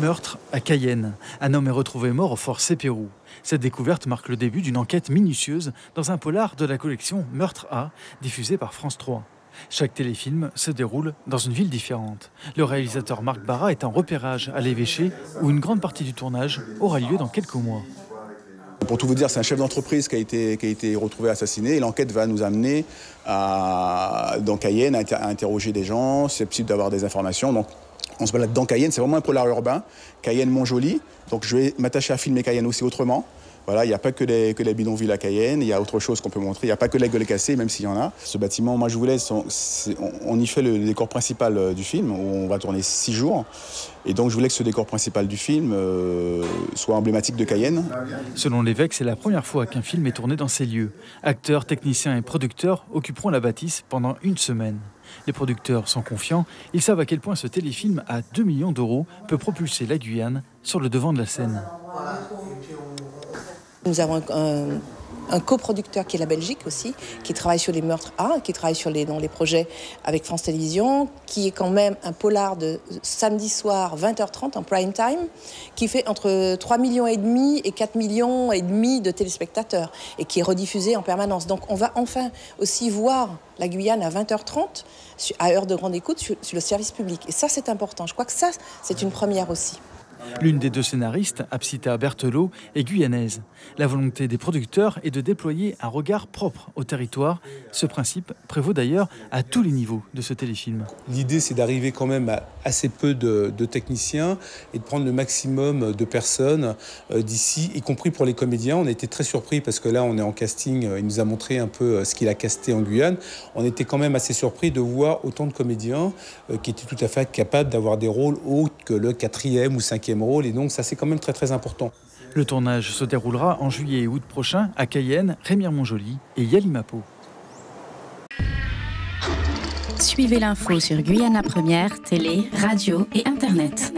Meurtre à Cayenne. Un homme est retrouvé mort au fort Sepérou. Cette découverte marque le début d'une enquête minutieuse dans un polar de la collection Meurtre à, diffusé par France 3. Chaque téléfilm se déroule dans une ville différente. Le réalisateur Marc Barra est en repérage à l'évêché où une grande partie du tournage aura lieu dans quelques mois. Pour tout vous dire, c'est un chef d'entreprise qui a été retrouvé assassiné et l'enquête va nous amener dans Cayenne à interroger des gens susceptibles d'avoir des informations. Donc, on se balade dans Cayenne, c'est vraiment un polar urbain, Cayenne-Montjoly. Donc je vais m'attacher à filmer Cayenne aussi autrement. Voilà, il n'y a pas que les bidonvilles à Cayenne, il y a autre chose qu'on peut montrer. Il n'y a pas que la gueule cassée, même s'il y en a. Ce bâtiment, moi je vous laisse, on y fait le décor principal du film, où on va tourner 6 jours. Et donc je voulais que ce décor principal du film soit emblématique de Cayenne. Selon l'évêque, c'est la première fois qu'un film est tourné dans ces lieux. Acteurs, techniciens et producteurs occuperont la bâtisse pendant une semaine. Les producteurs sont confiants, ils savent à quel point ce téléfilm à 2 millions d'euros peut propulser la Guyane sur le devant de la scène. Nous avons un coproducteur qui est la Belgique aussi, qui travaille sur les meurtres qui travaille dans les projets avec France Télévisions, qui est quand même un polar de samedi soir 20h30 en prime time, qui fait entre 3,5 millions et 4,5 millions de téléspectateurs et qui est rediffusé en permanence. Donc on va enfin aussi voir la Guyane à 20h30 à heure de grande écoute sur le service public. Et ça, c'est important. Je crois que ça, c'est une première aussi. L'une des deux scénaristes, Apsita Berthelot, est guyanaise. La volonté des producteurs est de déployer un regard propre au territoire. Ce principe prévaut d'ailleurs à tous les niveaux de ce téléfilm. L'idée, c'est d'arriver quand même à assez peu de techniciens et de prendre le maximum de personnes d'ici, y compris pour les comédiens. On a été très surpris parce que là, on est en casting. Il nous a montré un peu ce qu'il a casté en Guyane. On était quand même assez surpris de voir autant de comédiens qui étaient tout à fait capables d'avoir des rôles autres que le 4e ou 5e rôle, et donc ça c'est quand même très très important. Le tournage se déroulera en juillet et août prochain à Cayenne, Remire-Montjoly et Yalimapo. Suivez l'info sur Guyana Première, télé, radio et internet.